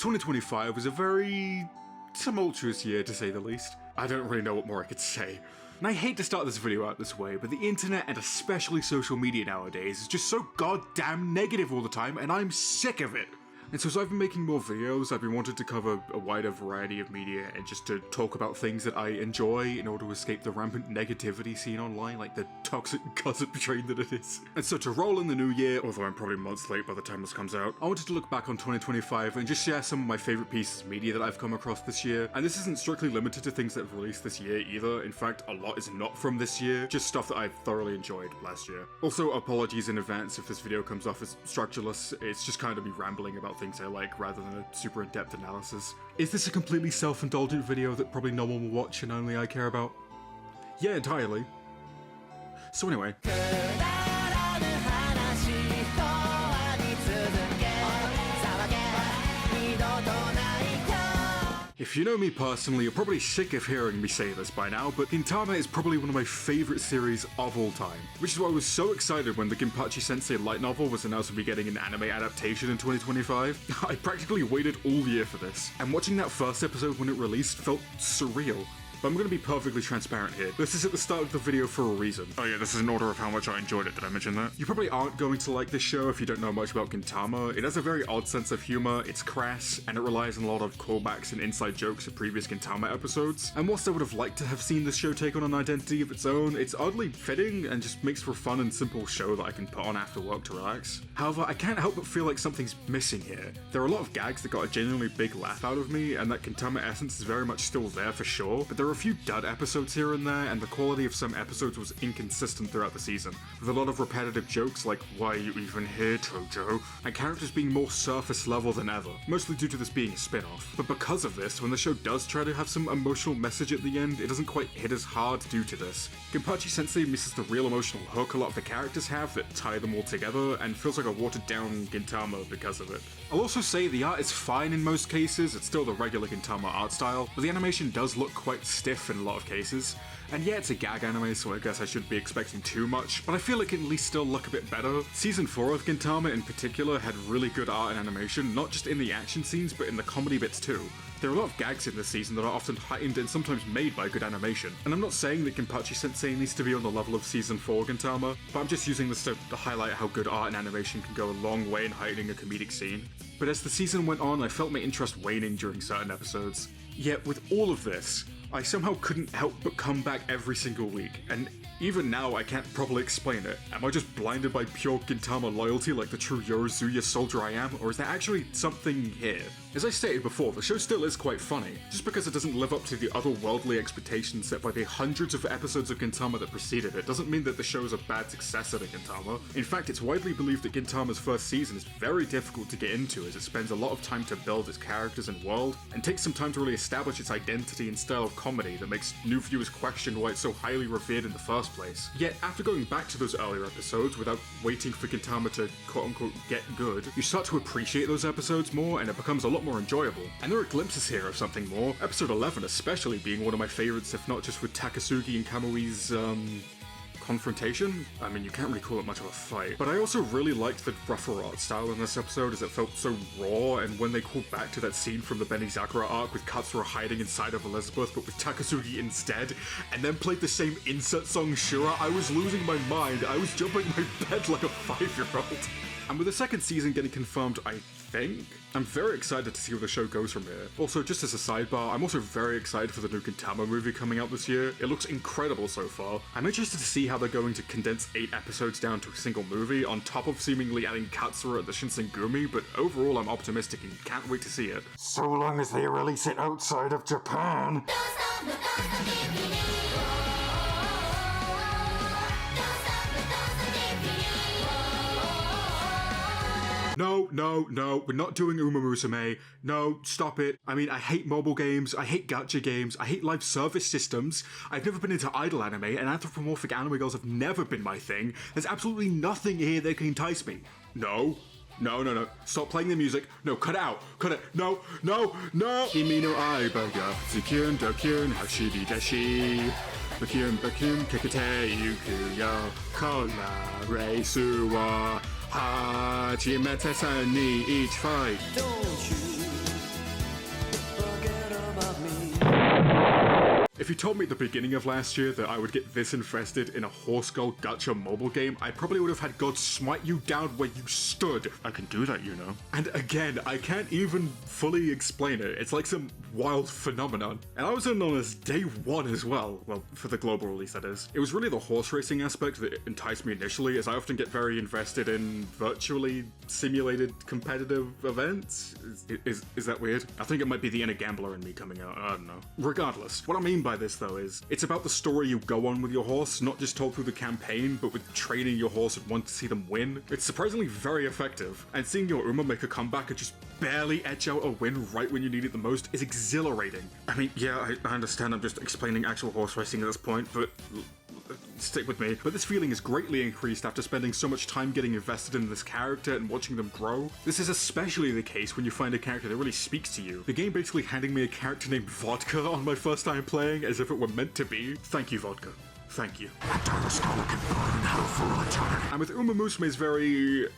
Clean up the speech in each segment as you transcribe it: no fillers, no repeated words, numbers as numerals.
2025 was a very tumultuous year, to say the least. I don't really know what more I could say. And I hate to start this video out this way, but the internet, and especially social media nowadays, is just so goddamn negative all the time, and I'm sick of it. And so as I've been making more videos, I've been wanting to cover a wider variety of media and just to talk about things that I enjoy in order to escape the rampant negativity seen online, like the toxic gossip train that it is. And so to roll in the new year, although I'm probably months late by the time this comes out, I wanted to look back on 2025 and just share some of my favourite pieces of media that I've come across this year. And this isn't strictly limited to things that have released this year either. In fact, a lot is not from this year, just stuff that I thoroughly enjoyed last year. Also, apologies in advance if this video comes off as structureless. It's just kind of me rambling about things I like rather than a super in-depth analysis. Is this a completely self-indulgent video that probably no one will watch and only I care about? Yeah, entirely. So anyway. If you know me personally, you're probably sick of hearing me say this by now, but Gintama is probably one of my favourite series of all time. Which is why I was so excited when the Ginpachi Sensei light novel was announced to be getting an anime adaptation in 2025. I practically waited all year for this, and watching that first episode when it released felt surreal. But I'm going to be perfectly transparent here. This is at the start of the video for a reason. Oh yeah, this is in order of how much I enjoyed it, did I mention that? You probably aren't going to like this show if you don't know much about Gintama. It has a very odd sense of humor, it's crass, and it relies on a lot of callbacks and inside jokes of previous Gintama episodes. And whilst I would have liked to have seen this show take on an identity of its own, it's oddly fitting and just makes for a fun and simple show that I can put on after work to relax. However, I can't help but feel like something's missing here. There are a lot of gags that got a genuinely big laugh out of me, and that Gintama essence is very much still there for sure, but there are a few dud episodes here and there, and the quality of some episodes was inconsistent throughout the season, with a lot of repetitive jokes like, "Why are you even here, Tojo?" and characters being more surface level than ever, mostly due to this being a spin-off. But because of this, when the show does try to have some emotional message at the end, it doesn't quite hit as hard due to this. Ginpachi Sensei misses the real emotional hook a lot of the characters have that tie them all together, and feels like a watered-down Gintama because of it. I'll also say the art is fine in most cases, it's still the regular Gintama art style, but the animation does look quite stiff in a lot of cases. And yeah, it's a gag anime, so I guess I shouldn't be expecting too much, but I feel it can at least still look a bit better. Season 4 of Gintama in particular had really good art and animation, not just in the action scenes, but in the comedy bits too. There are a lot of gags in this season that are often heightened and sometimes made by good animation. And I'm not saying that Ginpachi Sensei needs to be on the level of Season 4 Gintama, but I'm just using this to highlight how good art and animation can go a long way in heightening a comedic scene. But as the season went on, I felt my interest waning during certain episodes. Yet with all of this, I somehow couldn't help but come back every single week, and even now I can't properly explain it. Am I just blinded by pure Gintama loyalty like the true Yorozuya soldier I am, or is there actually something here? As I stated before, the show still is quite funny. Just because it doesn't live up to the otherworldly expectations set by the hundreds of episodes of Gintama that preceded it doesn't mean that the show is a bad successor to Gintama. In fact, it's widely believed that Gintama's first season is very difficult to get into as it spends a lot of time to build its characters and world, and takes some time to really establish its identity and style of comedy that makes new viewers question why it's so highly revered in the first place. Yet, after going back to those earlier episodes without waiting for Gintama to quote-unquote get good, you start to appreciate those episodes more and it becomes a lot more enjoyable. And there are glimpses here of something more, episode 11 especially being one of my favourites, if not just with Takasugi and Kamui's, confrontation? I mean, you can't really call it much of a fight. But I also really liked the rougher art style in this episode as it felt so raw, and when they called back to that scene from the Benizakura arc with Katsura hiding inside of Elizabeth but with Takasugi instead, and then played the same insert song Shura, I was losing my mind. I was jumping my bed like a 5-year-old. And with the second season getting confirmed, I think, I'm very excited to see where the show goes from here. Also, just as a sidebar, I'm also very excited for the new Gintama movie coming out this year. It looks incredible so far. I'm interested to see how they're going to condense 8 episodes down to a single movie, on top of seemingly adding Katsura at the Shinsengumi, but overall I'm optimistic and can't wait to see it. So long as they release it outside of Japan! No, we're not doing Umamusume. No, stop it. I mean, I hate mobile games, I hate gacha games, I hate live service systems. I've never been into idol anime, and anthropomorphic anime girls have never been my thing. There's absolutely nothing here that can entice me. No. Stop playing the music. No, cut it out. Cut it. No. Kimi no aiba ga futsukun dokun hashiri dashi. Bakun kekete yuku yo. Kola reisu wa hajimete san ni each fight. Don't you If you told me at the beginning of last year that I would get this invested in a Horse Girl gacha mobile game, I probably would have had God smite you down where you stood. I can do that, you know. And again, I can't even fully explain it. It's like some wild phenomenon. And I was in on this day one as well. Well, for the global release, that is. It was really the horse racing aspect that enticed me initially, as I often get very invested in virtually simulated competitive events. Is that weird? I think it might be the inner gambler in me coming out. I don't know. Regardless, what I mean by this though is, it's about the story you go on with your horse, not just told through the campaign, but with training your horse and wanting to see them win. It's surprisingly very effective, and seeing your Uma make a comeback and just barely etch out a win right when you need it the most is exhilarating. I mean, yeah, I understand I'm just explaining actual horse racing at this point, but stick with me. But this feeling is greatly increased after spending so much time getting invested in this character and watching them grow. This is especially the case when you find a character that really speaks to you. The game basically handing me a character named Vodka on my first time playing as if it were meant to be. Thank you, Vodka. Thank you. And with Umamusume's very,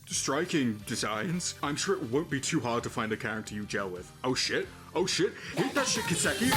striking designs, I'm sure it won't be too hard to find a character you gel with. Oh shit, hit that shit, Kiseki!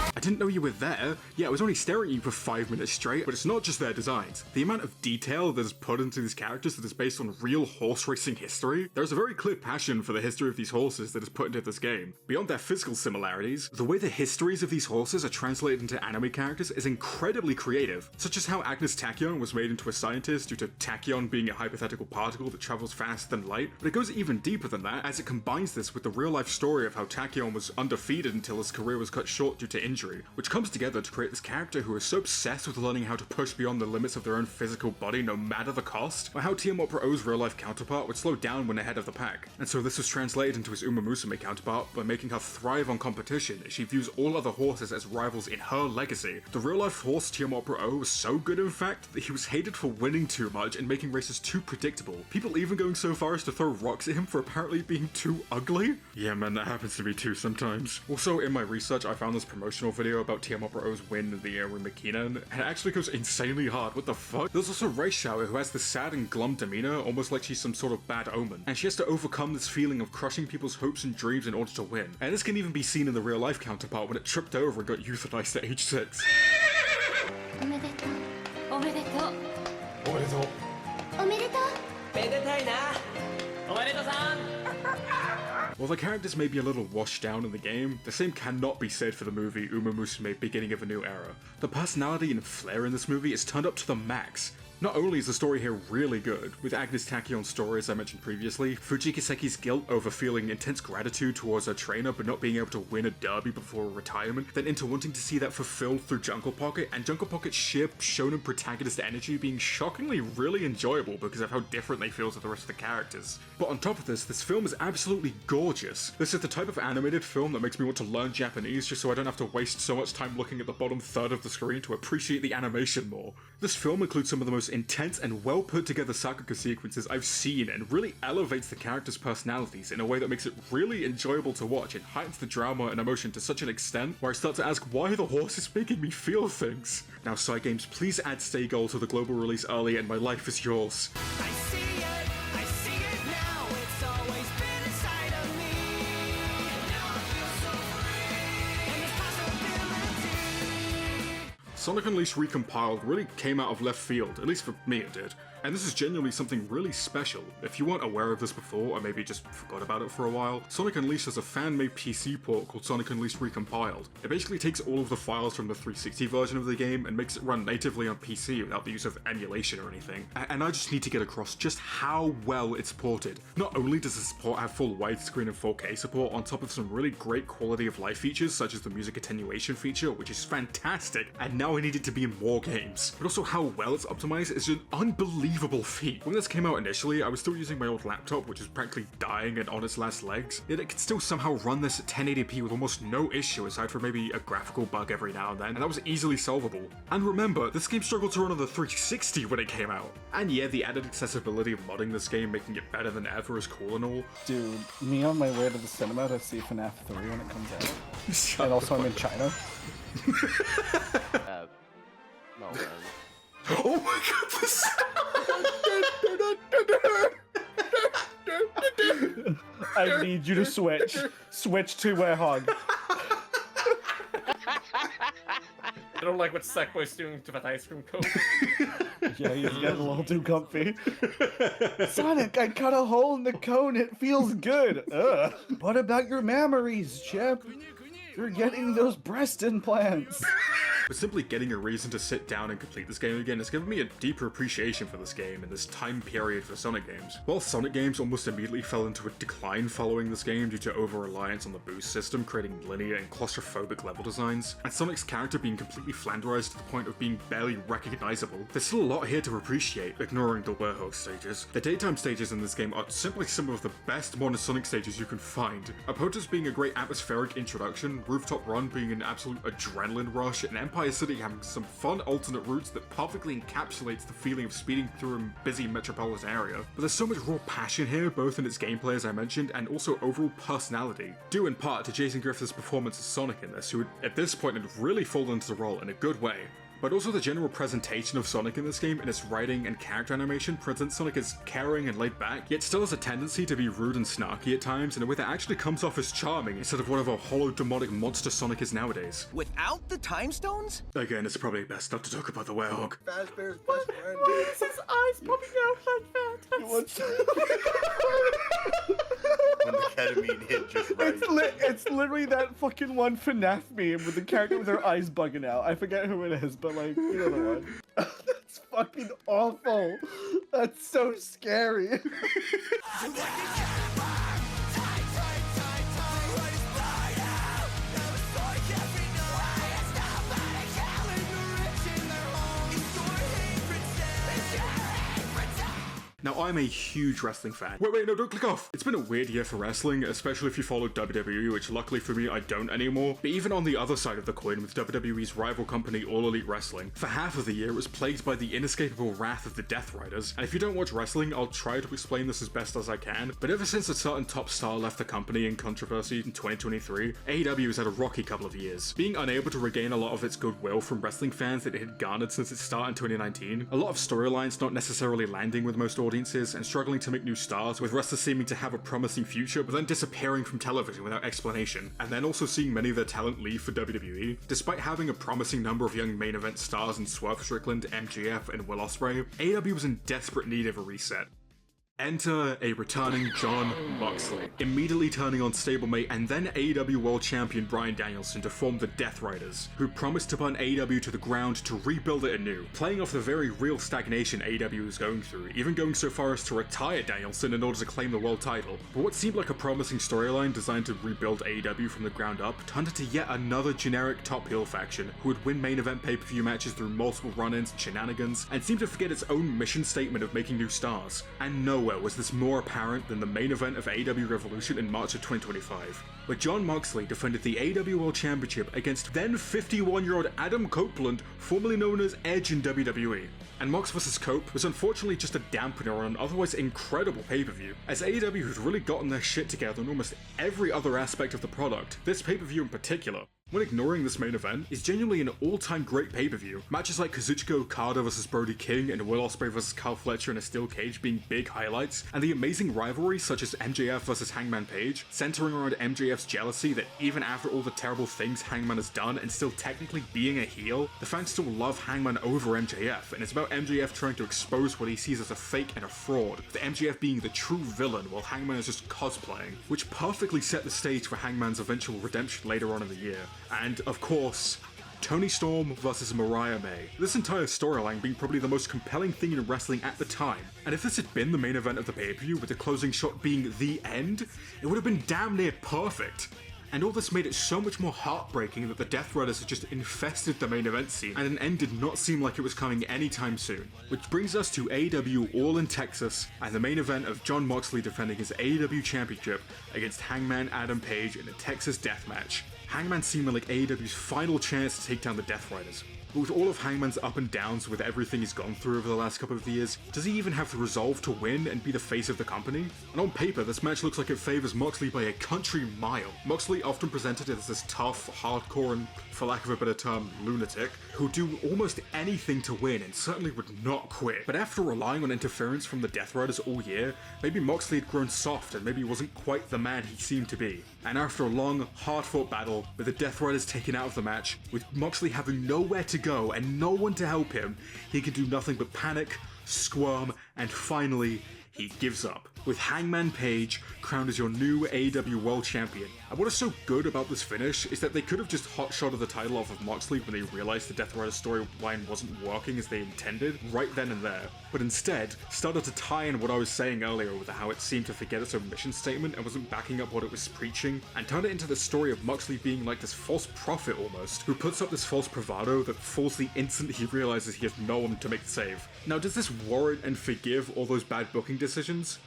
I didn't know you were there. Yeah, I was only staring at you for 5 minutes straight, but it's not just their designs. The amount of detail that is put into these characters that is based on real horse racing history. There's a very clear passion for the history of these horses that is put into this game. Beyond their physical similarities, the way the histories of these horses are translated into anime characters is incredibly creative, such as how Agnes Tachyon was made into a scientist due to tachyon being a hypothetical particle that travels faster than light, but it goes even deeper than that, as it combines this with the real-life story of how Tachyon was undefeated until his career was cut short due to injury, which comes together to create this character who is so obsessed with learning how to push beyond the limits of their own physical body no matter the cost, or how Tiamat O's real-life counterpart would slow down when ahead of the pack. And so this was translated into his Umamusume counterpart by making her thrive on competition as she views all other horses as rivals in her legacy. The real-life horse Tiamat O was so good in fact that he was hated for winning too much and making races too predictable, people even going so far as to throw rocks at him for apparently being too ugly. Yeah man, that happens to me too sometimes. Also, in my research I found this promotional video about Tiamat O's win in the Eri Makina, and it actually goes insanely hard. What the fuck? There's also Rehearsal, who has this sad and glum demeanor, almost like she's some sort of bad omen, and she has to overcome this feeling of crushing people's hopes and dreams in order to win. And this can even be seen in the real life counterpart when it tripped over and got euthanized at age 6. While the characters may be a little washed down in the game, the same cannot be said for the movie Umamusume Beginning of a New Era. The personality and flair in this movie is turned up to the max. Not only is the story here really good, with Agnes Takyon's story as I mentioned previously, Fujikiseki's guilt over feeling intense gratitude towards her trainer but not being able to win a derby before retirement, then into wanting to see that fulfilled through Jungle Pocket, and Jungle Pocket's sheer shonen protagonist energy being shockingly really enjoyable because of how different they feel to the rest of the characters. But on top of this film is absolutely gorgeous. This is the type of animated film that makes me want to learn Japanese just so I don't have to waste so much time looking at the bottom third of the screen to appreciate the animation more. This film includes some of the most intense and well put together sakuga sequences I've seen, and really elevates the characters' personalities in a way that makes it really enjoyable to watch and heightens the drama and emotion to such an extent where I start to ask why the horse is making me feel things. Now Side Games, please add Stay Goal to the global release early and my life is yours. I see it now, it's always been inside of me. And now I feel so free, and there's possibility. Sonic Unleashed Recompiled really came out of left field, at least for me it did. And this is genuinely something really special. If you weren't aware of this before, or maybe just forgot about it for a while, Sonic Unleashed has a fan-made PC port called Sonic Unleashed Recompiled. It basically takes all of the files from the 360 version of the game and makes it run natively on PC without the use of emulation or anything. And I just need to get across just how well it's ported. Not only does this port have full widescreen and 4K support on top of some really great quality of life features such as the music attenuation feature, which is fantastic, and now I need it to be in more games, but also how well it's optimized is an unbelievable feat. When this came out initially, I was still using my old laptop, which is practically dying and on its last legs, yet it could still somehow run this at 1080p with almost no issue aside from maybe a graphical bug every now and then, and that was easily solvable. And remember, this game struggled to run on the 360 when it came out. And yeah, the added accessibility of modding this game, making it better than ever, is cool and all. Dude, me on my way to the cinema to see FNAF 3 when it comes out. And also I'm in China. No, man. Oh my god, this I need you to switch. Switch to a hug. don't like what Sackboy's doing to that ice cream cone. Yeah, he's getting a little too comfy. Sonic, I cut a hole in the cone. It feels good. Ugh. What about your memories, Chip? You're getting those breast implants. But simply getting a reason to sit down and complete this game again has given me a deeper appreciation for this game and this time period for Sonic games. While Sonic games almost immediately fell into a decline following this game due to over-reliance on the boost system, creating linear and claustrophobic level designs, and Sonic's character being completely flanderized to the point of being barely recognizable, there's still a lot here to appreciate, ignoring the warehouse stages. The daytime stages in this game are simply some of the best modern Sonic stages you can find. Apoters being a great atmospheric introduction, Rooftop Run being an absolute adrenaline rush, and Empire City having some fun alternate routes that perfectly encapsulates the feeling of speeding through a busy metropolitan area. But there's so much raw passion here, both in its gameplay as I mentioned, and also overall personality, due in part to Jason Griffith's performance as Sonic in this, who at this point had really fallen into the role in a good way. But also the general presentation of Sonic in this game and its writing and character animation presents Sonic as caring and laid back, yet still has a tendency to be rude and snarky at times in a way that actually comes off as charming instead of whatever hollow demonic monster Sonic is nowadays. Without the time stones? Again, it's probably best not to talk about the werehog. Fazbear's best friend. Why is his eyes popping out like that? When the ketamine hit just right. It's literally that fucking one FNAF meme with the character with their eyes bugging out. I forget who it is, but like, you know the one. That's fucking awful. That's so scary. Now, I'm a huge wrestling fan. Wait, no, don't click off! It's been a weird year for wrestling, especially if you follow WWE, which luckily for me, I don't anymore. But even on the other side of the coin with WWE's rival company, All Elite Wrestling, for half of the year it was plagued by the inescapable wrath of the Death Riders. And if you don't watch wrestling, I'll try to explain this as best as I can. But ever since a certain top star left the company in controversy in 2023, AEW has had a rocky couple of years. Being unable to regain a lot of its goodwill from wrestling fans that it had garnered since its start in 2019, a lot of storylines not necessarily landing with most audiences, and struggling to make new stars, with wrestlers seeming to have a promising future but then disappearing from television without explanation, and then also seeing many of their talent leave for WWE. Despite having a promising number of young main event stars in Swerve Strickland, MJF, and Will Ospreay, AEW was in desperate need of a reset. Enter a returning Jon Moxley, immediately turning on stablemate and then AEW World Champion Bryan Danielson to form the Death Riders, who promised to burn AEW to the ground to rebuild it anew, playing off the very real stagnation AEW was going through, even going so far as to retire Danielson in order to claim the world title. But what seemed like a promising storyline designed to rebuild AEW from the ground up turned into yet another generic top heel faction who would win main event pay-per-view matches through multiple run-ins and shenanigans, and seemed to forget its own mission statement of making new stars. And nowhere was this more apparent than the main event of AEW Revolution in March of 2025, where Jon Moxley defended the AEW World Championship against then 51-year-old Adam Copeland, formerly known as Edge in WWE. And Mox vs. Cope was unfortunately just a dampener on an otherwise incredible pay-per-view, as AEW had really gotten their shit together in almost every other aspect of the product, this pay-per-view in particular. When ignoring this main event, is genuinely an all-time great pay-per-view. Matches like Kazuchika Okada vs Brody King and Will Ospreay vs Kyle Fletcher in a steel cage being big highlights, and the amazing rivalries such as MJF vs Hangman Page, centering around MJF's jealousy that even after all the terrible things Hangman has done and still technically being a heel, the fans still love Hangman over MJF, and it's about MJF trying to expose what he sees as a fake and a fraud, with MJF being the true villain while Hangman is just cosplaying, which perfectly set the stage for Hangman's eventual redemption later on in the year. And, of course, Toni Storm versus Mariah May. This entire storyline being probably the most compelling thing in wrestling at the time. And if this had been the main event of the pay-per-view, with the closing shot being the end, it would have been damn near perfect. And all this made it so much more heartbreaking that the Death Riders had just infested the main event scene, and an end did not seem like it was coming anytime soon. Which brings us to AEW All in Texas, and the main event of Jon Moxley defending his AEW Championship against Hangman Adam Page in a Texas death match. Hangman seeming like AEW's final chance to take down the Death Riders. but with all of Hangman's up and downs with everything he's gone through over the last couple of years, does he even have the resolve to win and be the face of the company? And on paper, this match looks like it favors Moxley by a country mile. Moxley often presented as this tough, hardcore, and for lack of a better term, lunatic, who'd do almost anything to win and certainly would not quit. But after relying on interference from the Death Riders all year, maybe Moxley had grown soft and maybe wasn't quite the man he seemed to be. And after a long, hard-fought battle, with the Death Riders taken out of the match, with Moxley having nowhere to go and no one to help him, he can do nothing but panic, squirm, and finally, he gives up, with Hangman Page crowned as your new AEW World Champion. And what is so good about this finish is that they could have just hot-shotted the title off of Moxley when they realized the Death Rider storyline wasn't working as they intended, right then and there, but instead started to tie in what I was saying earlier with how it seemed to forget its own mission statement and wasn't backing up what it was preaching, and turned it into the story of Moxley being like this false prophet almost, who puts up this false bravado that falls the instant he realizes he has no one to make the save. Now, does this warrant and forgive all those bad booking decisions?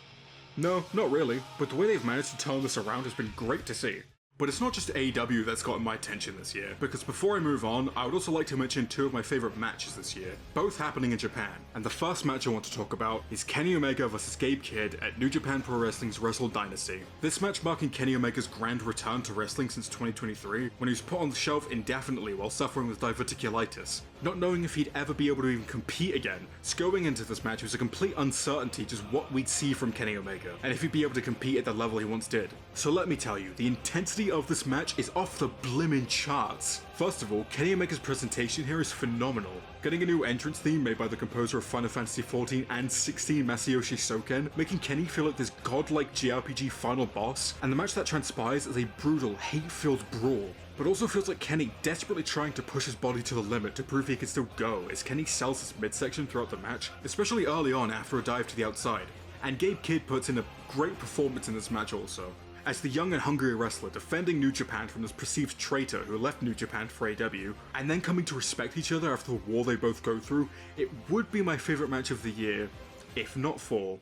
No, not really, but the way they've managed to turn this around has been great to see. But it's not just AEW that's gotten my attention this year, because before I move on, I would also like to mention two of my favourite matches this year, both happening in Japan. And the first match I want to talk about is Kenny Omega vs Gabe Kidd at New Japan Pro Wrestling's Wrestle Dynasty. This match marking Kenny Omega's grand return to wrestling since 2023, when he was put on the shelf indefinitely while suffering with diverticulitis. Not knowing if he'd ever be able to even compete again, so going into this match was a complete uncertainty just what we'd see from Kenny Omega, and if he'd be able to compete at the level he once did. So let me tell you, the intensity of this match is off the blimmin' charts. First of all, Kenny Omega's presentation here is phenomenal. Getting a new entrance theme made by the composer of Final Fantasy XIV and 16, Masayoshi Soken, making Kenny feel like this godlike JRPG final boss, and the match that transpires is a brutal, hate-filled brawl. But also feels like Kenny desperately trying to push his body to the limit to prove he can still go, as Kenny sells his midsection throughout the match, especially early on after a dive to the outside. And Gabe Kidd puts in a great performance in this match also, as the young and hungry wrestler defending New Japan from this perceived traitor who left New Japan for AEW, and then coming to respect each other after the war they both go through. It would be my favourite match of the year, if not for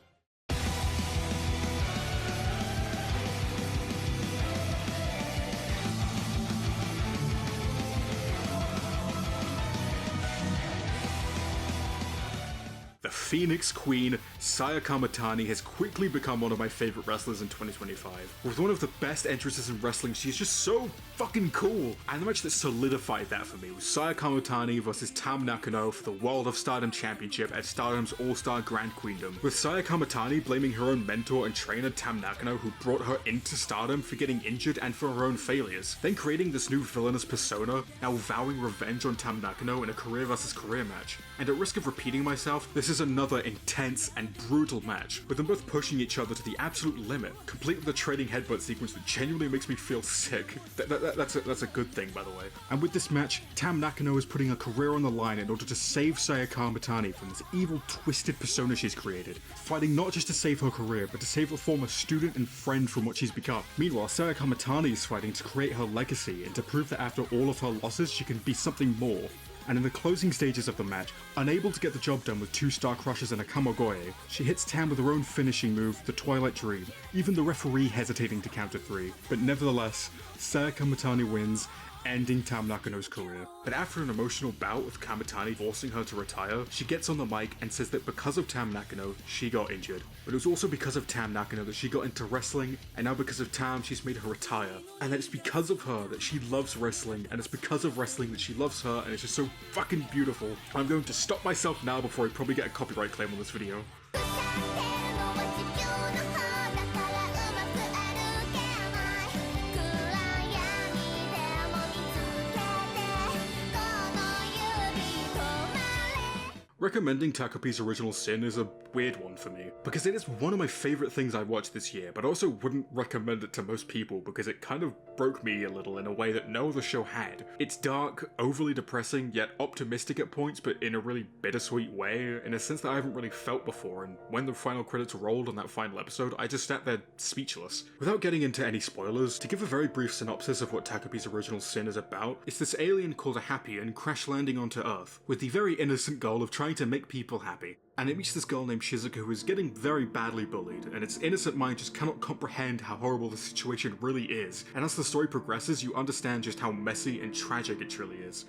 the Phoenix Queen, Saya Kamatani, has quickly become one of my favourite wrestlers in 2025. With one of the best entrances in wrestling, she's just so fucking cool. And the match that solidified that for me was Saya Kamatani versus Tam Nakano for the World of Stardom Championship at Stardom's All-Star Grand Queendom, with Saya Kamatani blaming her own mentor and trainer Tam Nakano, who brought her into Stardom, for getting injured and for her own failures, then creating this new villainous persona, now vowing revenge on Tam Nakano in a career versus career match. And at risk of repeating myself, this is another intense and brutal match, with them both pushing each other to the absolute limit, complete with a trading headbutt sequence that genuinely makes me feel sick. That's a good thing, by the way. And with this match, Tam Nakano is putting her career on the line in order to save Saya Kamatani from this evil, twisted persona she's created, fighting not just to save her career, but to save a former student and friend from what she's become. Meanwhile, Saya Kamatani is fighting to create her legacy and to prove that after all of her losses, she can be something more. And in the closing stages of the match, unable to get the job done with 2 Star Crushers and a Kamagoye, she hits Tam with her own finishing move, the Twilight Dream, even the referee hesitating to count to 3. But nevertheless, Saya Kamatani wins, ending Tam Nakano's career. But after an emotional bout with Kamatani forcing her to retire, she gets on the mic and says that because of Tam Nakano, she got injured. But it was also because of Tam Nakano that she got into wrestling, and now because of Tam, she's made her retire. And that it's because of her that she loves wrestling, and it's because of wrestling that she loves her, and it's just so fucking beautiful. I'm going to stop myself now before I probably get a copyright claim on this video. Recommending Takopi's Original Sin is a weird one for me, because it is one of my favourite things I watched this year, but I also wouldn't recommend it to most people because it kind of broke me a little in a way that no other show had. It's dark, overly depressing, yet optimistic at points, but in a really bittersweet way, in a sense that I haven't really felt before, and when the final credits rolled on that final episode, I just sat there speechless. Without getting into any spoilers, to give a very brief synopsis of what Takopi's Original Sin is about, it's this alien called a Happian crash landing onto Earth, with the very innocent goal of trying to make people happy. And it meets this girl named Shizuka who is getting very badly bullied, and its innocent mind just cannot comprehend how horrible the situation really is. And as the story progresses, you understand just how messy and tragic it truly is.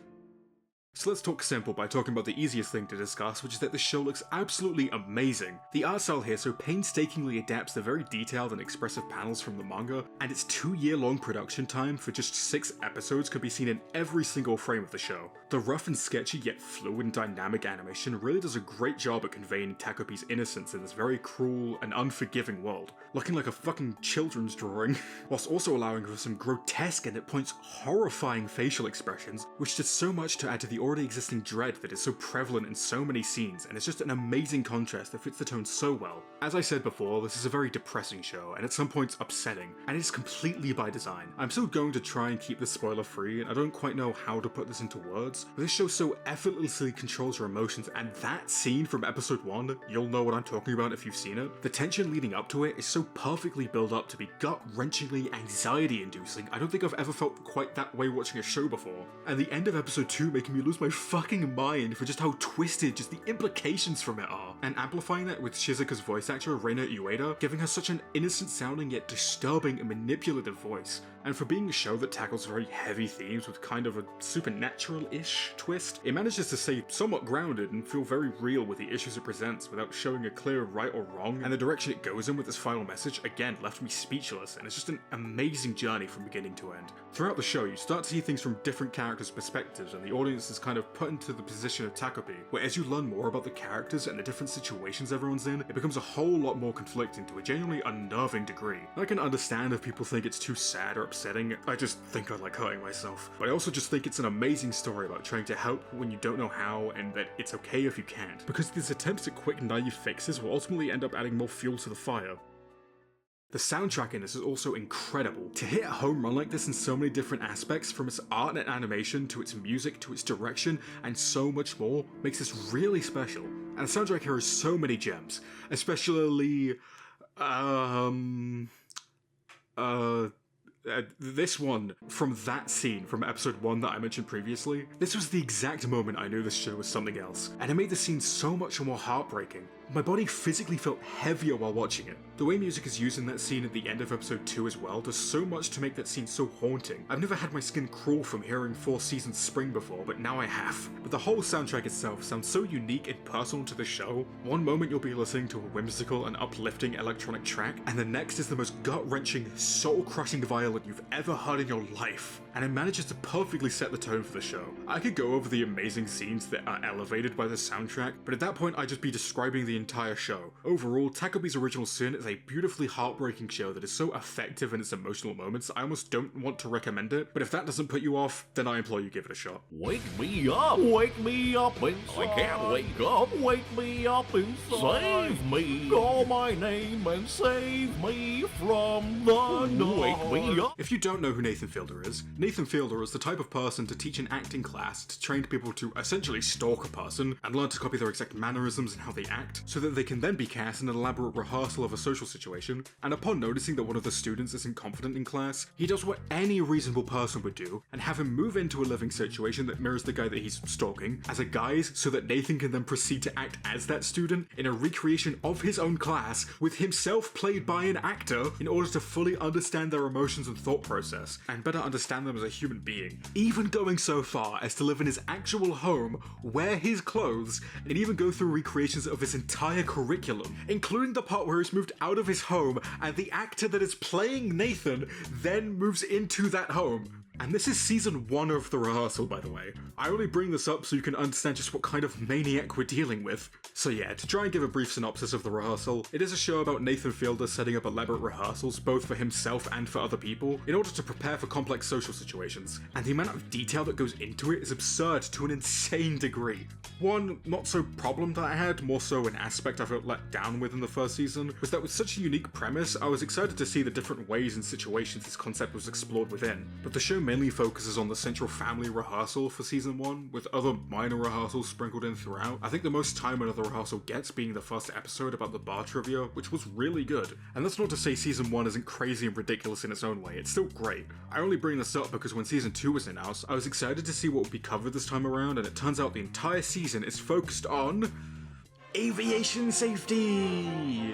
So let's talk simple by talking about the easiest thing to discuss, which is that this show looks absolutely amazing. The art style here so painstakingly adapts the very detailed and expressive panels from the manga, and its 2-year-long production time for just 6 episodes could be seen in every single frame of the show. The rough and sketchy yet fluid and dynamic animation really does a great job at conveying Takopi's innocence in this very cruel and unforgiving world, looking like a fucking children's drawing, whilst also allowing for some grotesque and at points horrifying facial expressions, which did so much to add to the already existing dread that is so prevalent in so many scenes, and it's just an amazing contrast that fits the tone so well. As I said before, this is a very depressing show, and at some points upsetting, and it's completely by design. I'm still going to try and keep this spoiler free, and I don't quite know how to put this into words, but this show so effortlessly controls your emotions, and that scene from episode 1, you'll know what I'm talking about if you've seen it. The tension leading up to it is so perfectly built up to be gut-wrenchingly anxiety-inducing. I don't think I've ever felt quite that way watching a show before. And the end of episode 2 making me lose my fucking mind for just how twisted just the implications from it are. And amplifying that with Shizuka's voice actor, Reina Ueda, giving her such an innocent sounding yet disturbing and manipulative voice. And for being a show that tackles very heavy themes with kind of a supernatural-ish twist, it manages to stay somewhat grounded and feel very real with the issues it presents without showing a clear right or wrong, and the direction it goes in with this final message, again, left me speechless, and it's just an amazing journey from beginning to end. Throughout the show, you start to see things from different characters' perspectives, and the audience is kind of put into the position of Takopi, where as you learn more about the characters and the different situations everyone's in, it becomes a whole lot more conflicting to a genuinely unnerving degree. I can understand if people think it's too sad or upsetting, I just think I like hurting myself. But I also just think it's an amazing story about trying to help when you don't know how, and that it's okay if you can't. Because these attempts at quick, naive fixes will ultimately end up adding more fuel to the fire. The soundtrack in this is also incredible. To hit a home run like this in so many different aspects, from its art and animation, to its music, to its direction, and so much more, makes this really special. And the soundtrack here has so many gems, especially, this one from that scene from episode 1 that I mentioned previously. This was the exact moment I knew this show was something else, and it made the scene so much more heartbreaking. My body physically felt heavier while watching it. The way music is used in that scene at the end of episode 2 as well does so much to make that scene so haunting. I've never had my skin crawl from hearing 4 Seasons Spring before, but now I have. But the whole soundtrack itself sounds so unique and personal to the show. One moment you'll be listening to a whimsical and uplifting electronic track, and the next is the most gut-wrenching, soul-crushing violin you've ever heard in your life. And it manages to perfectly set the tone for the show. I could go over the amazing scenes that are elevated by the soundtrack, but at that point I'd just be describing the entire show. Overall, Takopi's Original Sin is a beautifully heartbreaking show that is so effective in its emotional moments, I almost don't want to recommend it, but if that doesn't put you off, then I implore you give it a shot. Wake me up inside. I can't wake up inside. Save me, call my name and save me from the dark. Wake me up. If you don't know who Nathan Fielder is the type of person to teach an acting class to train people to essentially stalk a person and learn to copy their exact mannerisms and how they act, so that they can then be cast in an elaborate rehearsal of a social situation, and upon noticing that one of the students isn't confident in class, he does what any reasonable person would do, and have him move into a living situation that mirrors the guy that he's stalking, as a guise so that Nathan can then proceed to act as that student in a recreation of his own class, with himself played by an actor, in order to fully understand their emotions and thought process, and better understand them as a human being. Even going so far as to live in his actual home, wear his clothes, and even go through recreations of his entire curriculum, including the part where he's moved out of his home and the actor that is playing Nathan then moves into that home. And this is season 1 of The Rehearsal, by the way. I only bring this up so you can understand just what kind of maniac we're dealing with. So yeah, to try and give a brief synopsis of The Rehearsal, it is a show about Nathan Fielder setting up elaborate rehearsals, both for himself and for other people, in order to prepare for complex social situations. And the amount of detail that goes into it is absurd to an insane degree. One not so problem that I had, more so an aspect I felt let down with in the first season, was that with such a unique premise, I was excited to see the different ways and situations this concept was explored within. But the show mainly focuses on the central family rehearsal for season 1, with other minor rehearsals sprinkled in throughout. I think the most time another rehearsal gets being the first episode about the bar trivia, which was really good. And that's not to say season 1 isn't crazy and ridiculous in its own way, it's still great. I only bring this up because when season 2 was announced, I was excited to see what would be covered this time around, and it turns out the entire season is focused on aviation safety!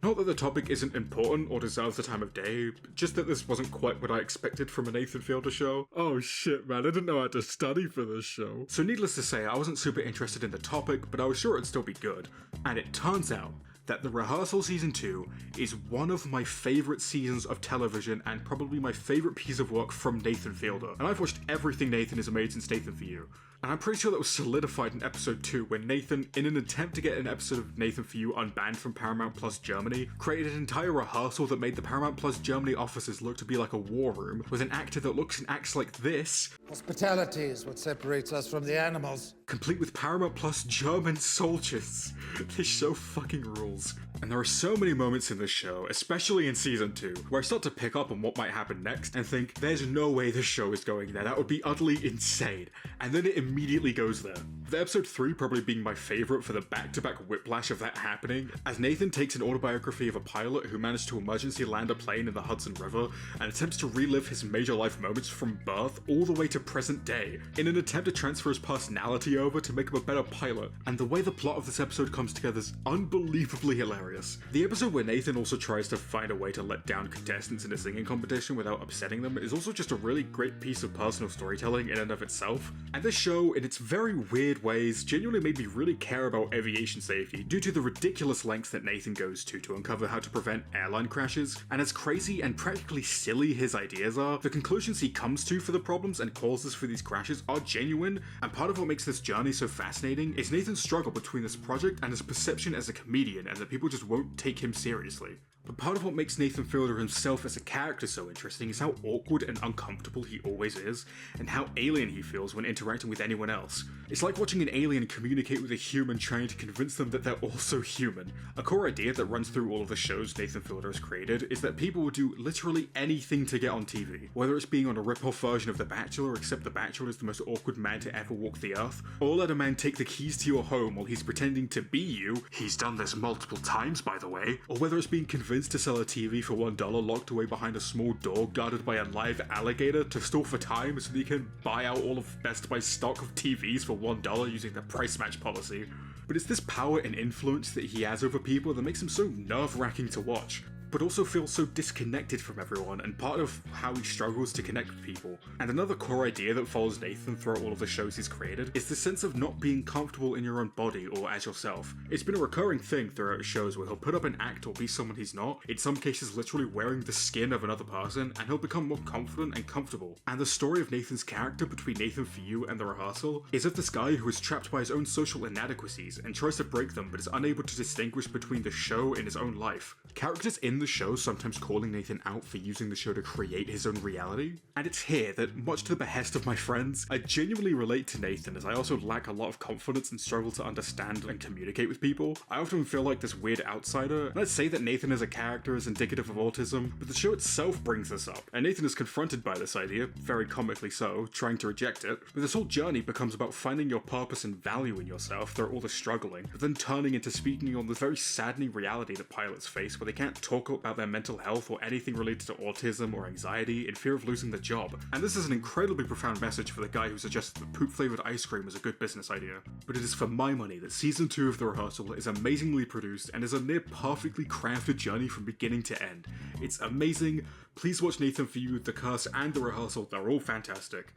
Not that the topic isn't important or deserves the time of day, just that this wasn't quite what I expected from a Nathan Fielder show. Oh shit, man, I didn't know how to study for this show. So needless to say, I wasn't super interested in the topic, but I was sure it'd still be good. And it turns out that The Rehearsal Season 2 is one of my favourite seasons of television and probably my favourite piece of work from Nathan Fielder. And I've watched everything Nathan has made since Nathan For You. And I'm pretty sure that was solidified in episode 2 when Nathan, in an attempt to get an episode of Nathan For You unbanned from Paramount Plus Germany, created an entire rehearsal that made the Paramount Plus Germany offices look to be like a war room, with an actor that looks and acts like this. Hospitality is what separates us from the animals. Complete with Paramount Plus German soldiers. This show fucking rules. And there are so many moments in this show, especially in season 2, where I start to pick up on what might happen next and think, there's no way this show is going there, that would be utterly insane. And then it immediately goes there. The episode 3 probably being my favourite for the back-to-back whiplash of that happening, as Nathan takes an autobiography of a pilot who managed to emergency land a plane in the Hudson River and attempts to relive his major life moments from birth all the way to present day, in an attempt to transfer his personality over to make him a better pilot. And the way the plot of this episode comes together is unbelievably hilarious. The episode where Nathan also tries to find a way to let down contestants in a singing competition without upsetting them is also just a really great piece of personal storytelling in and of itself. And this show, in its very weird ways, genuinely made me really care about aviation safety due to the ridiculous lengths that Nathan goes to uncover how to prevent airline crashes. And as crazy and practically silly his ideas are, the conclusions he comes to for the problems and causes for these crashes are genuine, and part of what makes this journey so fascinating is Nathan's struggle between this project and his perception as a comedian, and that people just won't take him seriously. But part of what makes Nathan Fielder himself as a character so interesting is how awkward and uncomfortable he always is, and how alien he feels when interacting with anyone else. It's like watching an alien communicate with a human trying to convince them that they're also human. A core idea that runs through all of the shows Nathan Fielder has created is that people will do literally anything to get on TV. Whether it's being on a rip-off version of The Bachelor, except The Bachelor is the most awkward man to ever walk the earth, or let a man take the keys to your home while he's pretending to be you, he's done this multiple times by the way, or whether it's being convinced to sell a TV for $1 locked away behind a small door guarded by a live alligator to stall for time so that you can buy out all of Best Buy's stock of TVs for $1 using the price match policy. But it's this power and influence that he has over people that makes him so nerve-wracking to watch, but also feels so disconnected from everyone, and part of how he struggles to connect with people. And another core idea that follows Nathan throughout all of the shows he's created is the sense of not being comfortable in your own body or as yourself. It's been a recurring thing throughout his shows where he'll put up an act or be someone he's not, in some cases literally wearing the skin of another person, and he'll become more confident and comfortable. And the story of Nathan's character between Nathan For You and The Rehearsal is of this guy who is trapped by his own social inadequacies and tries to break them but is unable to distinguish between the show and his own life. Characters in the show sometimes calling Nathan out for using the show to create his own reality. And it's here that, much to the behest of my friends, I genuinely relate to Nathan, as I also lack a lot of confidence and struggle to understand and communicate with people. I often feel like this weird outsider, and I'd say that Nathan as a character is indicative of autism, but the show itself brings this up, and Nathan is confronted by this idea, very comically so, trying to reject it, but this whole journey becomes about finding your purpose and value in yourself through all the struggling, but then turning into speaking on the very saddening reality that pilots face where they can't talk about their mental health or anything related to autism or anxiety in fear of losing the job. And this is an incredibly profound message for the guy who suggested that poop-flavoured ice cream is a good business idea. But it is for my money that season 2 of The Rehearsal is amazingly produced and is a near perfectly crafted journey from beginning to end. It's amazing. Please watch Nathan For You, The Curse, and The Rehearsal. They're all fantastic.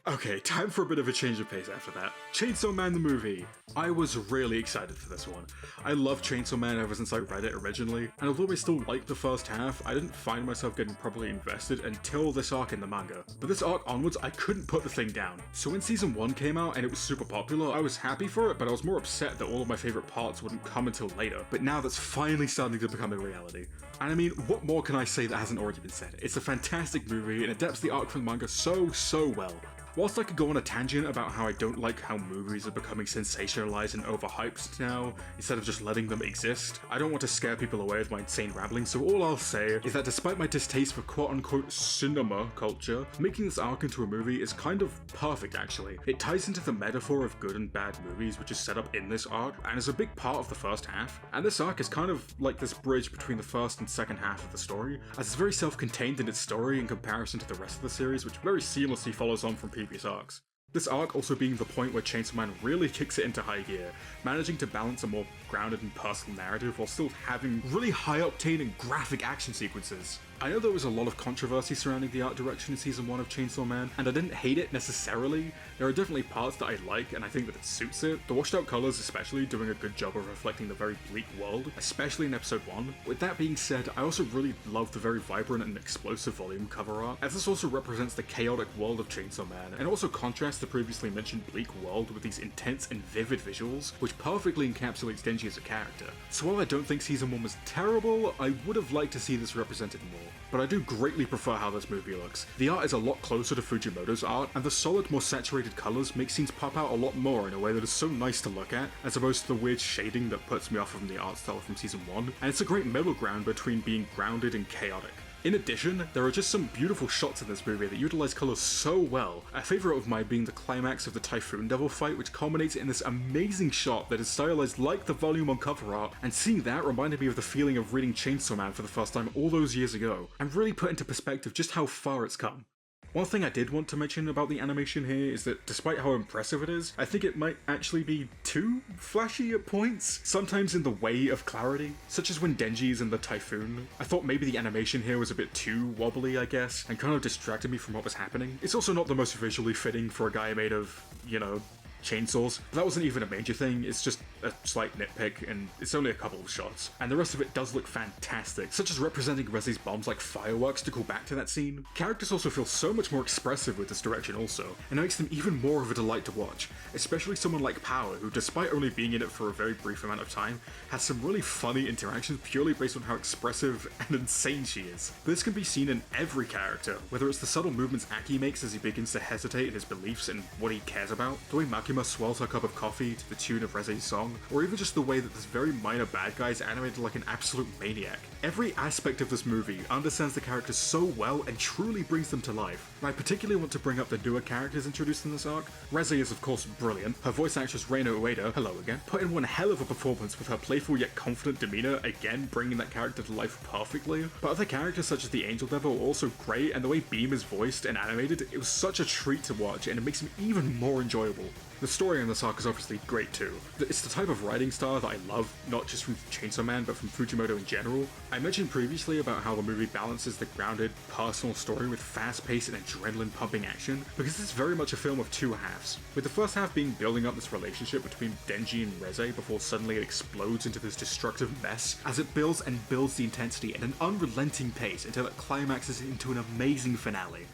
Okay, time for a bit of a change of pace after that. Chainsaw Man the movie. I was really excited for this one. I love Chainsaw Man ever since I read it originally, and although I still liked the first half, I didn't find myself getting properly invested until this arc in the manga. But this arc onwards, I couldn't put the thing down. So when season 1 came out and it was super popular, I was happy for it, but I was more upset that all of my favourite parts wouldn't come until later. But now that's finally starting to become a reality. And I mean, what more can I say that hasn't already been said? It's a fantastic movie, and it adapts the arc from the manga so well. Whilst I could go on a tangent about how I don't like how movies are becoming sensationalized and overhyped now, instead of just letting them exist, I don't want to scare people away with my insane rambling, so all I'll say is that despite my distaste for quote-unquote cinema culture, making this arc into a movie is kind of perfect actually. It ties into the metaphor of good and bad movies which is set up in this arc, and is a big part of the first half, and this arc is kind of like this bridge between the first and second half of the story, as it's very self-contained in its story in comparison to the rest of the series, which very seamlessly follows on from previous arcs. This arc also being the point where Chainsaw Man really kicks it into high gear, managing to balance a more grounded and personal narrative while still having really high octane and graphic action sequences. I know there was a lot of controversy surrounding the art direction in Season 1 of Chainsaw Man, and I didn't hate it necessarily. There are definitely parts that I like, and I think that it suits it. The washed out colours especially doing a good job of reflecting the very bleak world, especially in Episode 1. With that being said, I also really love the very vibrant and explosive volume cover art, as this also represents the chaotic world of Chainsaw Man, and also contrasts the previously mentioned bleak world with these intense and vivid visuals, which perfectly encapsulates Denji as a character. So while I don't think Season 1 was terrible, I would have liked to see this represented more. But I do greatly prefer how this movie looks. The art is a lot closer to Fujimoto's art, and the solid, more saturated colours make scenes pop out a lot more in a way that is so nice to look at, as opposed to the weird shading that puts me off from the art style from Season 1, and it's a great middle ground between being grounded and chaotic. In addition, there are just some beautiful shots in this movie that utilize colours so well, a favourite of mine being the climax of the Typhoon Devil fight, which culminates in this amazing shot that is stylized like the volume on cover art, and seeing that reminded me of the feeling of reading Chainsaw Man for the first time all those years ago, and really put into perspective just how far it's come. One thing I did want to mention about the animation here is that despite how impressive it is, I think it might actually be too flashy at points, sometimes in the way of clarity, such as when Denji is in the typhoon. I thought maybe the animation here was a bit too wobbly, I guess, and kind of distracted me from what was happening. It's also not the most visually fitting for a guy made of, you know, chainsaws. But that wasn't even a major thing, it's just a slight nitpick, and it's only a couple of shots. And the rest of it does look fantastic, such as representing Reze's bombs like fireworks to call back to that scene. Characters also feel so much more expressive with this direction also, and it makes them even more of a delight to watch, especially someone like Power, who despite only being in it for a very brief amount of time, has some really funny interactions purely based on how expressive and insane she is. This can be seen in every character, whether it's the subtle movements Aki makes as he begins to hesitate in his beliefs and what he cares about, the way Makima swells her cup of coffee to the tune of Reze's song, or even just the way that this very minor bad guy is animated like an absolute maniac. Every aspect of this movie understands the characters so well and truly brings them to life. And I particularly want to bring up the newer characters introduced in this arc. Reze is of course brilliant. Her voice actress Reina Ueda, hello again, put in one hell of a performance with her playful yet confident demeanor, again bringing that character to life perfectly. But other characters such as the Angel Devil are also great, and the way Beam is voiced and animated, it was such a treat to watch, and it makes him even more enjoyable. The story in this arc is obviously great too. It's the type of writing style that I love, not just from Chainsaw Man, but from Fujimoto in general. I mentioned previously about how the movie balances the grounded, personal story with fast-paced and adrenaline-pumping action, because it's very much a film of two halves, with the first half being building up this relationship between Denji and Reze before suddenly it explodes into this destructive mess, as it builds and builds the intensity at an unrelenting pace until it climaxes into an amazing finale.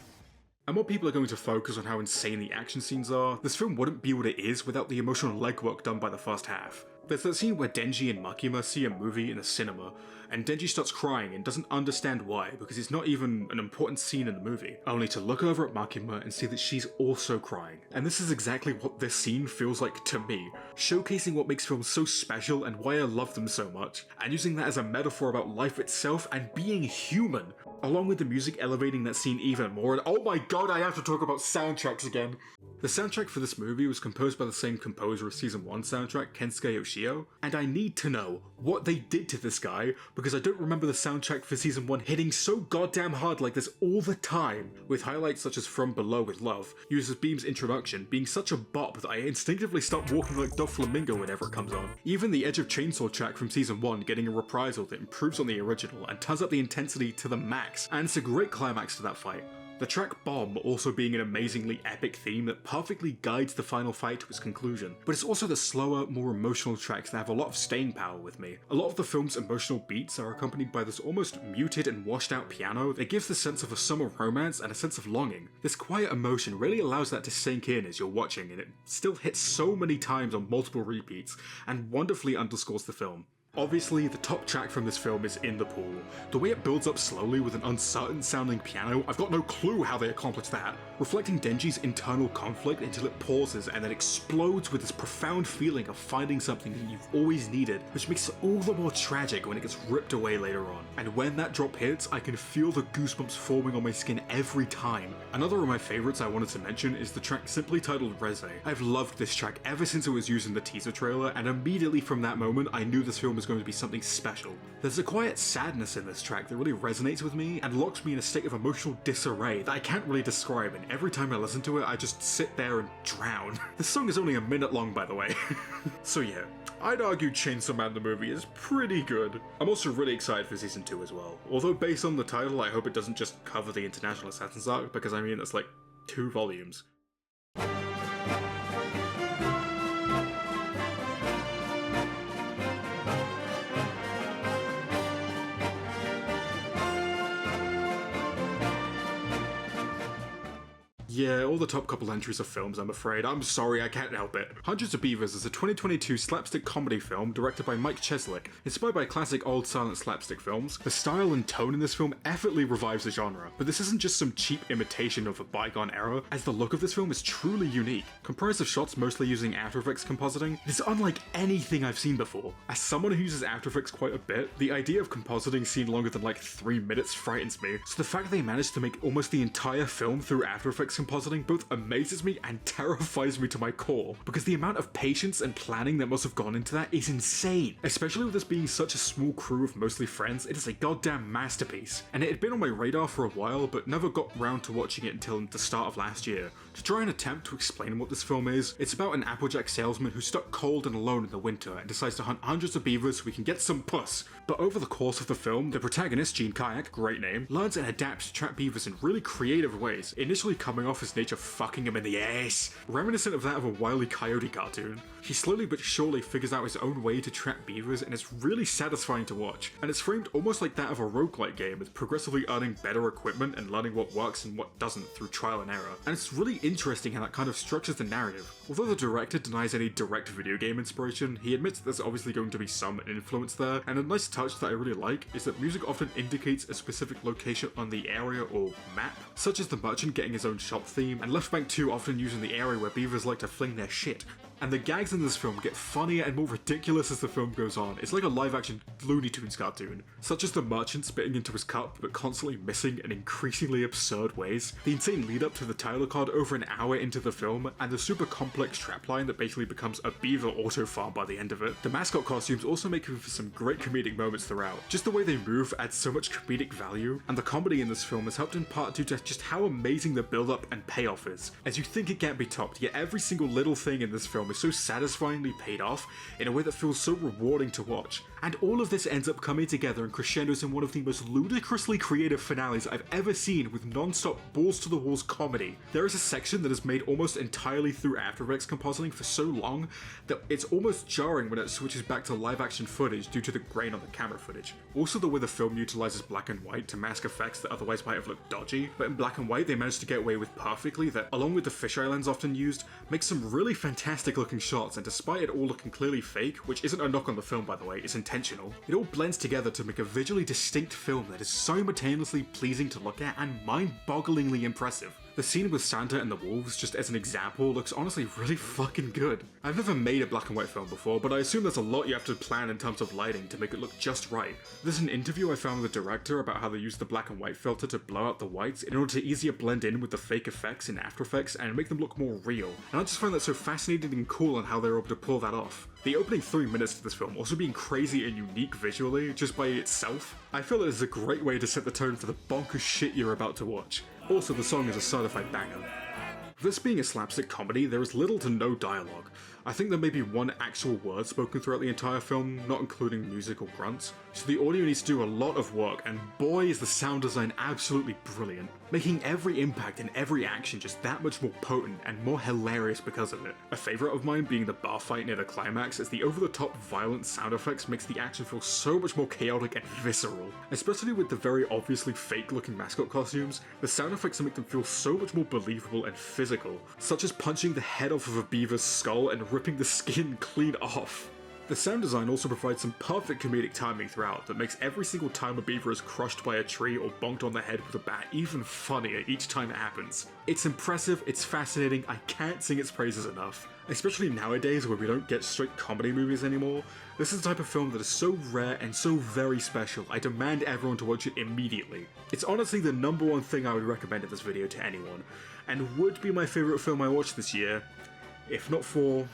And while people are going to focus on how insane the action scenes are, this film wouldn't be what it is without the emotional legwork done by the first half. There's that scene where Denji and Makima see a movie in the cinema, and Denji starts crying and doesn't understand why, because it's not even an important scene in the movie, only to look over at Makima and see that she's also crying. And this is exactly what this scene feels like to me, showcasing what makes films so special and why I love them so much, and using that as a metaphor about life itself and being human, along with the music elevating that scene even more. And oh my god, I have to talk about soundtracks again! The soundtrack for this movie was composed by the same composer as Season 1 soundtrack, Kensuke Yoshio, and I need to know what they did to this guy, because I don't remember the soundtrack for Season 1 hitting so goddamn hard like this all the time, with highlights such as From Below with Love, used as Beam's introduction, being such a bop that I instinctively start walking like Doflamingo whenever it comes on. Even the Edge of Chainsaw track from Season 1 getting a reprisal that improves on the original and turns up the intensity to the max, and it's a great climax to that fight. The track Bomb also being an amazingly epic theme that perfectly guides the final fight to its conclusion, but it's also the slower, more emotional tracks that have a lot of staying power with me. A lot of the film's emotional beats are accompanied by this almost muted and washed out piano that gives the sense of a summer romance and a sense of longing. This quiet emotion really allows that to sink in as you're watching, and it still hits so many times on multiple repeats, and wonderfully underscores the film. Obviously, the top track from this film is In the Pool. The way it builds up slowly with an uncertain sounding piano, I've got no clue how they accomplished that, reflecting Denji's internal conflict until it pauses and then explodes with this profound feeling of finding something that you've always needed, which makes it all the more tragic when it gets ripped away later on. And when that drop hits, I can feel the goosebumps forming on my skin every time. Another of my favourites I wanted to mention is the track simply titled Reze. I've loved this track ever since it was used in the teaser trailer, and immediately from that moment I knew this film was going to be something special. There's a quiet sadness in this track that really resonates with me and locks me in a state of emotional disarray that I can't really describe, and every time I listen to it I just sit there and drown. This song is only a minute long, by the way. So yeah, I'd argue Chainsaw Man the movie is pretty good. I'm also really excited for season 2 as well, although based on the title I hope it doesn't just cover the International Assassins arc, because I mean it's like 2 volumes. Yeah, all the top couple entries are films, I'm afraid. I'm sorry, I can't help it. Hundreds of Beavers is a 2022 slapstick comedy film directed by Mike Cheslick, inspired by classic old silent slapstick films. The style and tone in this film effortlessly revives the genre, but this isn't just some cheap imitation of a bygone era, as the look of this film is truly unique. Comprised of shots mostly using After Effects compositing, it is unlike anything I've seen before. As someone who uses After Effects quite a bit, the idea of compositing seen longer than like 3 minutes frightens me, so the fact they managed to make almost the entire film through After Effects compositing both amazes me and terrifies me to my core, because the amount of patience and planning that must have gone into that is insane. Especially with this being such a small crew of mostly friends, it is a goddamn masterpiece. And it had been on my radar for a while, but never got round to watching it until the start of last year. To try and attempt to explain what this film is, it's about an Applejack salesman who's stuck cold and alone in the winter and decides to hunt hundreds of beavers so we can get some puss. But over the course of the film, the protagonist, Gene Kayak, great name, learns and adapts to trap beavers in really creative ways, initially coming off as nature fucking him in the ass, reminiscent of that of a Wile E. Coyote cartoon. He slowly but surely figures out his own way to trap beavers, and it's really satisfying to watch, and it's framed almost like that of a roguelike game, with progressively earning better equipment and learning what works and what doesn't through trial and error. And it's really interesting how that kind of structures the narrative. Although the director denies any direct video game inspiration, he admits that there's obviously going to be some influence there, and a nice touch that I really like is that music often indicates a specific location on the area or map, such as the merchant getting his own shop theme, and Left Bank 2 often using the area where beavers like to fling their shit. And the gags in this film get funnier and more ridiculous as the film goes on. It's like a live-action Looney Tunes cartoon, such as the merchant spitting into his cup but constantly missing in increasingly absurd ways, the insane lead-up to the title card over an hour into the film, and the super complex trapline that basically becomes a beaver auto farm by the end of it. The mascot costumes also make for some great comedic moments throughout. Just the way they move adds so much comedic value, and the comedy in this film is helped in part due to just how amazing the build-up and payoff is. As you think it can't be topped, yet every single little thing in this film is so satisfyingly paid off in a way that feels so rewarding to watch. And all of this ends up coming together and crescendos in one of the most ludicrously creative finales I've ever seen, with non-stop balls-to-the-walls comedy. There is a section that is made almost entirely through After Effects compositing for so long that it's almost jarring when it switches back to live-action footage due to the grain on the camera footage. Also the way the film utilizes black and white to mask effects that otherwise might have looked dodgy, but in black and white they managed to get away with perfectly that, along with the fisheye lens often used, makes some really fantastic looking shots, and despite it all looking clearly fake, which isn't a knock on the film by the way, it's intentional, it all blends together to make a visually distinct film that is simultaneously pleasing to look at and mind-bogglingly impressive. The scene with Santa and the wolves, just as an example, looks honestly really fucking good. I've never made a black and white film before, but I assume there's a lot you have to plan in terms of lighting to make it look just right. There's an interview I found with the director about how they used the black and white filter to blow out the whites in order to easier blend in with the fake effects in After Effects and make them look more real, and I just find that so fascinating and cool on how they were able to pull that off. The opening 3 minutes to this film also being crazy and unique visually, just by itself, I feel it is a great way to set the tone for the bonkers shit you're about to watch. Also, the song is a certified banger. With this being a slapstick comedy, there is little to no dialogue. I think there may be one actual word spoken throughout the entire film, not including music or grunts, so the audio needs to do a lot of work, and boy is the sound design absolutely brilliant, making every impact and every action just that much more potent and more hilarious because of it. A favourite of mine being the bar fight near the climax, as the over-the-top violent sound effects makes the action feel so much more chaotic and visceral. Especially with the very obviously fake-looking mascot costumes, the sound effects make them feel so much more believable and physical, such as punching the head off of a beaver's skull and ripping the skin clean off. The sound design also provides some perfect comedic timing throughout that makes every single time a beaver is crushed by a tree or bonked on the head with a bat even funnier each time it happens. It's impressive, it's fascinating, I can't sing its praises enough. Especially nowadays where we don't get straight comedy movies anymore, this is the type of film that is so rare and so very special, I demand everyone to watch it immediately. It's honestly the #1 thing I would recommend in this video to anyone, and would be my favourite film I watched this year, if not for...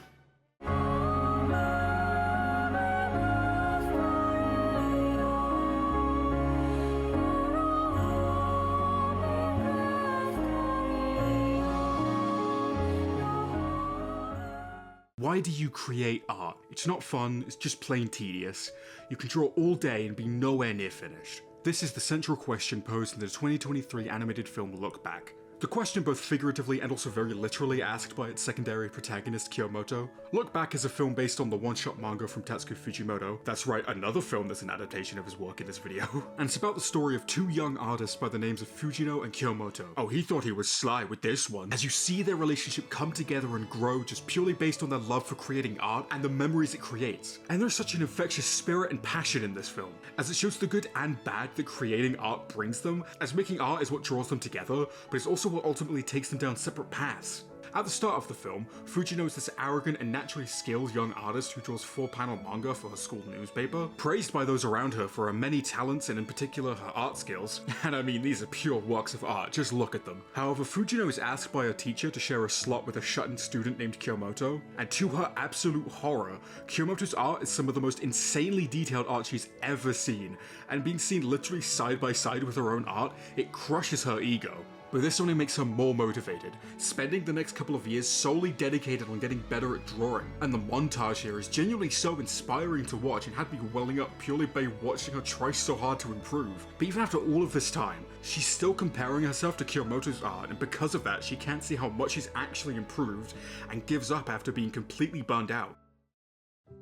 Why do you create art? It's not fun, it's just plain tedious. You can draw all day and be nowhere near finished. This is the central question posed in the 2023 animated film Look Back. The question both figuratively and also very literally asked by its secondary protagonist Kyomoto. Look Back is a film based on the one-shot manga from Tatsuki Fujimoto. That's right, another film that's an adaptation of his work in this video. And it's about the story of two young artists by the names of Fujino and Kyomoto. Oh, he thought he was sly with this one. As you see their relationship come together and grow just purely based on their love for creating art and the memories it creates. And there's such an infectious spirit and passion in this film, as it shows the good and bad that creating art brings them, as making art is what draws them together, but it's also what ultimately takes them down separate paths. At the start of the film, Fujino is this arrogant and naturally skilled young artist who draws 4-panel manga for her school newspaper, praised by those around her for her many talents and in particular her art skills. And I mean, these are pure works of art, just look at them. However, Fujino is asked by her teacher to share a slot with a shut-in student named Kyomoto, and to her absolute horror, Kyomoto's art is some of the most insanely detailed art she's ever seen, and being seen literally side by side with her own art, it crushes her ego. But this only makes her more motivated, spending the next couple of years solely dedicated on getting better at drawing. And the montage here is genuinely so inspiring to watch and had me welling up purely by watching her try so hard to improve. But even after all of this time, she's still comparing herself to Kyomoto's art, and because of that she can't see how much she's actually improved and gives up after being completely burned out.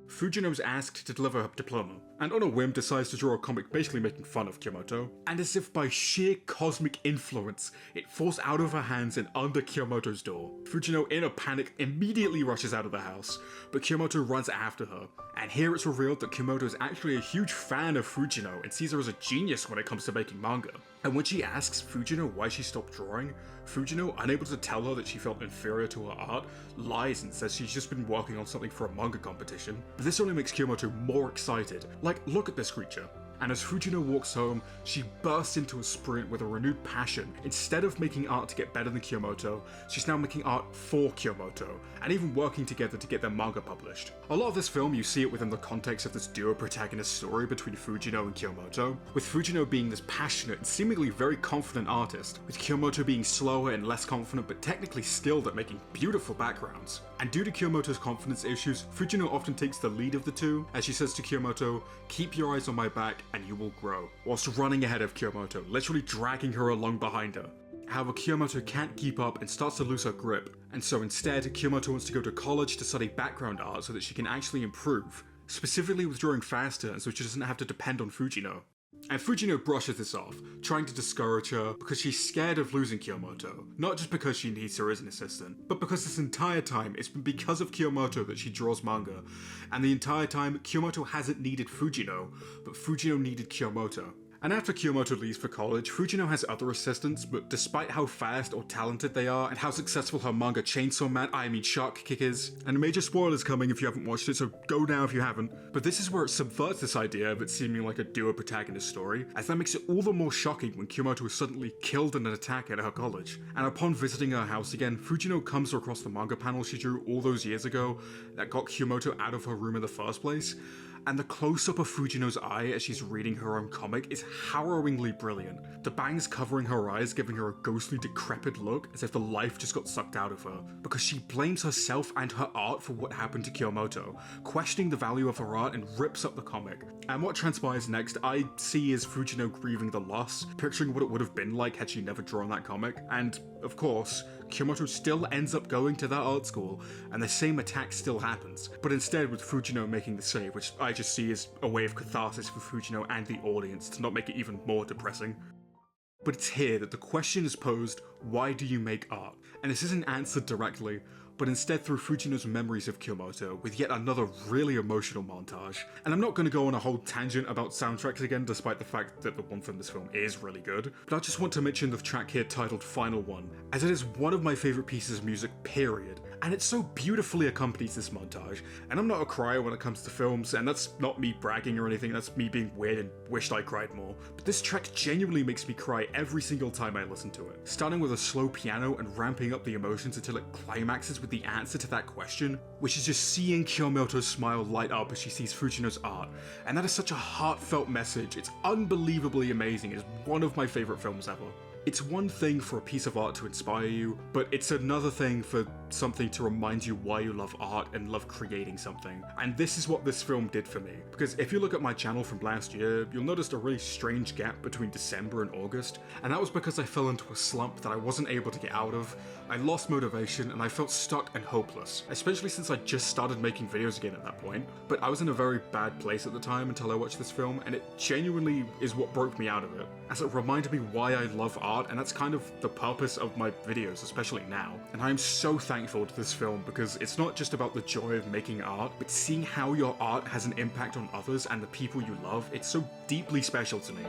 Fujino is asked to deliver her diploma, and on a whim decides to draw a comic basically making fun of Kyomoto, and as if by sheer cosmic influence, it falls out of her hands and under Kyomoto's door. Fujino, in a panic, immediately rushes out of the house, but Kyomoto runs after her, and here it's revealed that Kyomoto is actually a huge fan of Fujino and sees her as a genius when it comes to making manga. And when she asks Fujino why she stopped drawing, Fujino, unable to tell her that she felt inferior to her art, lies and says she's just been working on something for a manga competition. But this only makes Kyomoto more excited. Like, look at this creature. And as Fujino walks home, she bursts into a sprint with a renewed passion. Instead of making art to get better than Kyomoto, she's now making art for Kyomoto, and even working together to get their manga published. A lot of this film, you see it within the context of this duo protagonist story between Fujino and Kyomoto, with Fujino being this passionate and seemingly very confident artist, with Kyomoto being slower and less confident but technically skilled at making beautiful backgrounds. And due to Kyomoto's confidence issues, Fujino often takes the lead of the two, as she says to Kyomoto, "Keep your eyes on my back and you will grow," whilst running ahead of Kyomoto, literally dragging her along behind her. However, Kyomoto can't keep up and starts to lose her grip, and so instead, Kyomoto wants to go to college to study background art so that she can actually improve, specifically with drawing faster and so she doesn't have to depend on Fujino. And Fujino brushes this off, trying to discourage her because she's scared of losing Kyomoto, not just because she needs her as an assistant, but because this entire time it's been because of Kyomoto that she draws manga, and the entire time Kyomoto hasn't needed Fujino, but Fujino needed Kyomoto. And after Kyomoto leaves for college, Fujino has other assistants, but despite how fast or talented they are, and how successful her manga Chainsaw Man, Shark Kick is, and major spoilers coming if you haven't watched it, so go now if you haven't, but this is where it subverts this idea of it seeming like a duo protagonist story, as that makes it all the more shocking when Kyomoto is suddenly killed in an attack at her college. And upon visiting her house again, Fujino comes across the manga panel she drew all those years ago that got Kyomoto out of her room in the first place, and the close-up of Fujino's eye as she's reading her own comic is harrowingly brilliant. The bangs covering her eyes giving her a ghostly, decrepit look as if the life just got sucked out of her, because she blames herself and her art for what happened to Kyomoto, questioning the value of her art and rips up the comic. And what transpires next, I see is Fujino grieving the loss, picturing what it would have been like had she never drawn that comic, and, of course, Kyomoto still ends up going to that art school, and the same attack still happens, but instead with Fujino making the save, which I just see as a way of catharsis for Fujino and the audience to not make it even more depressing. But it's here that the question is posed, why do you make art? And this isn't answered directly, but instead through Fujino's memories of Kyomoto with yet another really emotional montage. And I'm not going to go on a whole tangent about soundtracks again, despite the fact that the one from this film is really good, but I just want to mention the track here titled Final One, as it is one of my favourite pieces of music, period. And it so beautifully accompanies this montage. And I'm not a crier when it comes to films, and that's not me bragging or anything, that's me being weird and wished I cried more. But this track genuinely makes me cry every single time I listen to it. Starting with a slow piano and ramping up the emotions until it climaxes with the answer to that question, which is just seeing Kyomoto's smile light up as she sees Fujino's art. And that is such a heartfelt message, it's unbelievably amazing, it's one of my favourite films ever. It's one thing for a piece of art to inspire you, but it's another thing for something to remind you why you love art and love creating something. And this is what this film did for me. Because if you look at my channel from last year, you'll notice a really strange gap between December and August, and that was because I fell into a slump that I wasn't able to get out of. I lost motivation and I felt stuck and hopeless, especially since I just started making videos again at that point. But I was in a very bad place at the time until I watched this film, and it genuinely is what broke me out of it, as it reminded me why I love art, and that's kind of the purpose of my videos, especially now. And I am so thankful to this film because it's not just about the joy of making art, but seeing how your art has an impact on others and the people you love. It's so deeply special to me.